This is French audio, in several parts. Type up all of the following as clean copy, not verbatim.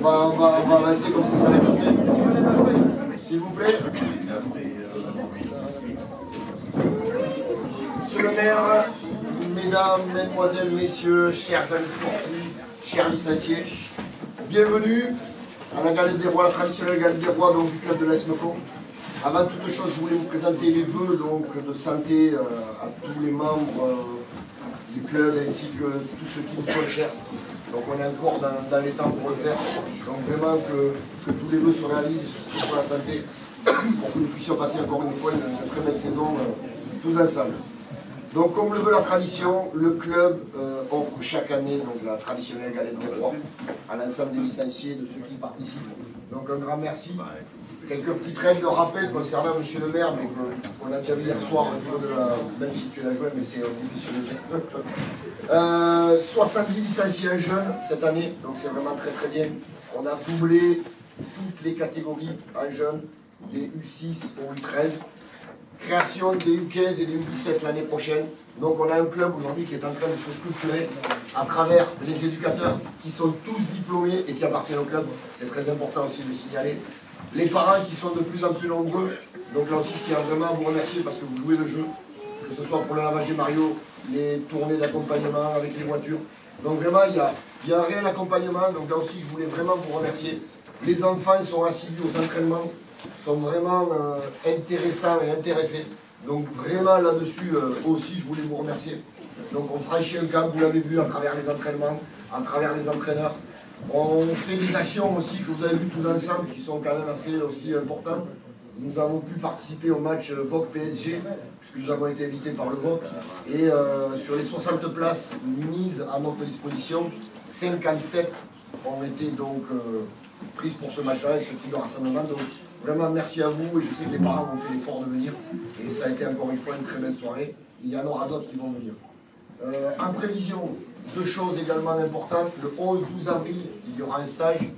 on va avancer comme ça va être fait. S'il vous plaît. Monsieur le maire, mesdames, mesdemoiselles, messieurs, chers amis sportifs, chers licenciés, bienvenue à la Galette des Rois, la traditionnelle Galette des Rois donc, du club de l'AS Mecon. Avant toute chose, je voulais vous présenter les vœux donc, de santé à tous les membres du club ainsi que tous ceux qui nous sont chers. Donc on est encore dans les temps pour le faire. Donc vraiment que tous les vœux se réalisent et surtout pour la santé, pour que nous puissions passer encore une fois une très belle saison tous ensemble. Donc comme le veut la tradition, le club offre chaque année donc, la traditionnelle galette des rois à l'ensemble des licenciés, de ceux qui y participent. Donc un grand merci. Quelques petites règles de rappel concernant monsieur le maire, mais qu'on a déjà vu hier soir au niveau de la... Même si tu l'as joué, mais c'est au début sur 70 licenciés en jeunes cette année, donc c'est vraiment très très bien. On a doublé toutes les catégories en jeunes, des U6 au U13. Création des U15 et des U17 l'année prochaine. Donc on a un club aujourd'hui qui est en train de se structurer à travers les éducateurs qui sont tous diplômés et qui appartiennent au club. C'est très important aussi de le signaler. Les parents qui sont de plus en plus nombreux. Donc là aussi je tiens vraiment à vous remercier parce que vous jouez le jeu. Que ce soit pour le lavage des Mario, les tournées d'accompagnement avec les voitures. Donc vraiment il y a un réel accompagnement. Donc là aussi je voulais vraiment vous remercier. Les enfants sont assidus aux entraînements, sont vraiment intéressants et intéressés. Donc vraiment là-dessus aussi je voulais vous remercier. Donc on franchit un cap, vous l'avez vu à travers les entraînements, à travers les entraîneurs. On fait des actions aussi que vous avez vues tous ensemble qui sont quand même assez aussi importantes. Nous avons pu participer au match VOC PSG, puisque nous avons été invités par le VOC. Et sur les 60 places mises à notre disposition, 57 ont été donc prises pour ce match-là et ce type de rassemblement. Donc vraiment merci à vous et je sais que les parents ont fait l'effort de venir. Et ça a été encore une fois une très belle soirée. Il y en aura d'autres qui vont venir. En prévision, deux choses également importantes. Le 11-12 avril, il y aura un stage.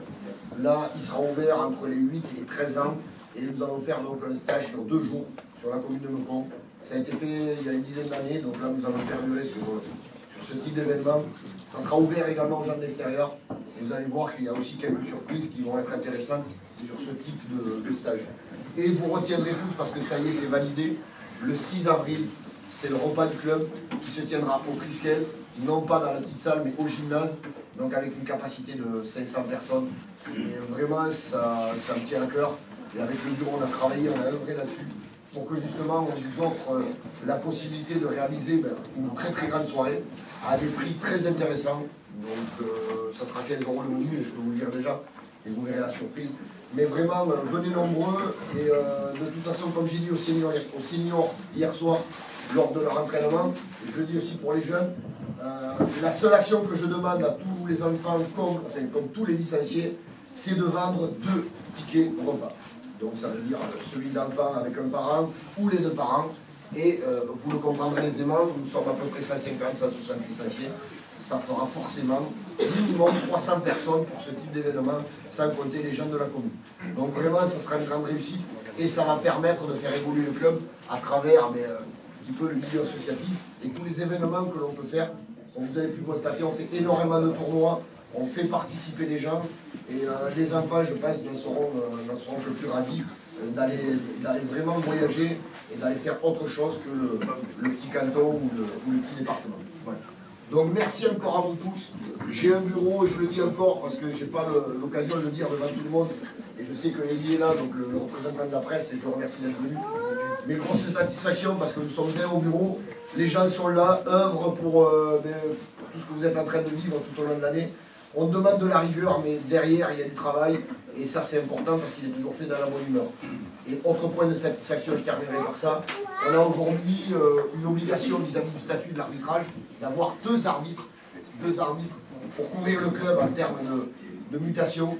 Là, il sera ouvert entre les 8 et 13 ans. Et nous allons faire donc un stage sur 2 jours sur la commune de Mecon. Ça a été fait il y a une dizaine d'années. Donc là, nous allons perdurer sur ce type d'événement. Ça sera ouvert également aux gens de l'extérieur. Et vous allez voir qu'il y a aussi quelques surprises qui vont être intéressantes sur ce type de stage. Et vous retiendrez tous, parce que ça y est, c'est validé, le 6 avril, c'est le repas du club qui se tiendra au Triskel, non pas dans la petite salle, mais au gymnase, donc avec une capacité de 500 personnes. Et vraiment, ça me tient à cœur. Et avec le bureau, on a travaillé, on a œuvré là-dessus, pour que justement, on vous offre la possibilité de réaliser une très très grande soirée, à des prix très intéressants. Donc, ça sera 15 € le menu, je peux vous le dire déjà, et vous verrez la surprise. Mais vraiment, venez nombreux, et de toute façon, comme j'ai dit aux seniors hier soir, lors de leur entraînement, et je le dis aussi pour les jeunes, la seule action que je demande à tous les enfants, comme tous les licenciés, c'est de vendre 2 tickets repas. Donc ça veut dire celui d'enfant avec un parent, ou les 2 parents, et vous le comprendrez aisément, nous sommes à peu près 150, 160 licenciés, ça fera forcément minimum 300 personnes pour ce type d'événement, sans compter les gens de la commune. Donc vraiment, ça sera une grande réussite et ça va permettre de faire évoluer le club à travers un petit peu le milieu associatif et tous les événements que l'on peut faire. Comme vous avez pu constater, on fait énormément de tournois, on fait participer des gens et les enfants, je pense, n'en seront que plus ravis d'aller vraiment voyager et d'aller faire autre chose que le petit canton ou le petit département. Voilà. Donc merci encore à vous tous. J'ai un bureau et je le dis encore parce que je n'ai pas l'occasion de le dire devant tout le monde. Et je sais que Elie est là, donc le représentant de la presse, et je le remercie d'être venu. Mais grosse satisfaction parce que nous sommes bien au bureau. Les gens sont là, œuvrent pour tout ce que vous êtes en train de vivre tout au long de l'année. On demande de la rigueur, mais derrière, il y a du travail. Et ça, c'est important parce qu'il est toujours fait dans la bonne humeur. Et autre point de satisfaction, je terminerai par ça. On a aujourd'hui une obligation vis-à-vis du statut de l'arbitrage d'avoir 2 arbitres pour couvrir le club en termes de mutation.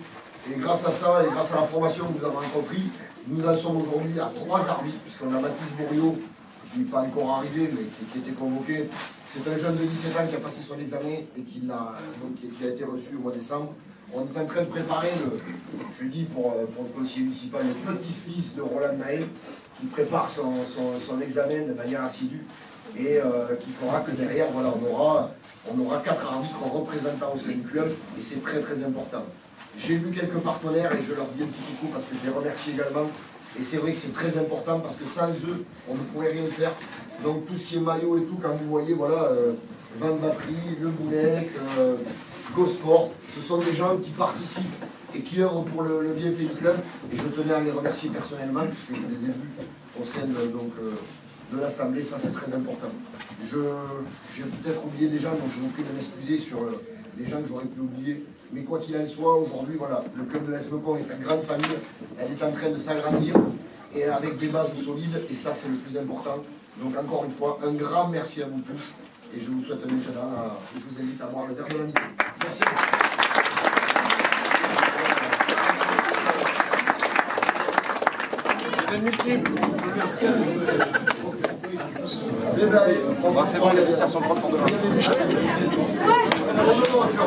Et grâce à ça et grâce à la formation que nous avons entrepris, nous en sommes aujourd'hui à 3 arbitres, puisqu'on a Baptiste Bourriot, qui n'est pas encore arrivé, mais qui était convoqué. C'est un jeune de 17 ans qui a passé son examen et qui a été reçu au mois de décembre. On est en train de préparer, je dis pour le conseiller municipal, le petit-fils de Roland Naël, qui prépare son examen de manière assidue et qui fera que derrière, voilà, on aura 4 arbitres représentants au sein du club et c'est très très important. J'ai vu quelques partenaires et je leur dis un petit coucou parce que je les remercie également. Et c'est vrai que c'est très important parce que sans eux, on ne pourrait rien faire. Donc tout ce qui est maillot et tout, quand vous voyez, voilà, Van Batterie, Le Boulec, GoSport, ce sont des gens qui participent et qui œuvrent pour le bienfait du club. Et je tenais à les remercier personnellement puisque je les ai vus au sein de l'Assemblée, ça c'est très important. J'ai peut-être oublié des gens, donc je vous prie de m'excuser sur les gens que j'aurais pu oublier. Mais quoi qu'il en soit, aujourd'hui, voilà, le club de l'AS Meucon est une grande famille, elle est en train de s'agrandir et avec des bases solides, et ça c'est le plus important. Donc encore une fois, un grand merci à vous tous, et je vous souhaite maintenant, je vous invite à boire le verre de l'amitié. Merci. Merci. C'est bon, les desserts sont propres pour demain.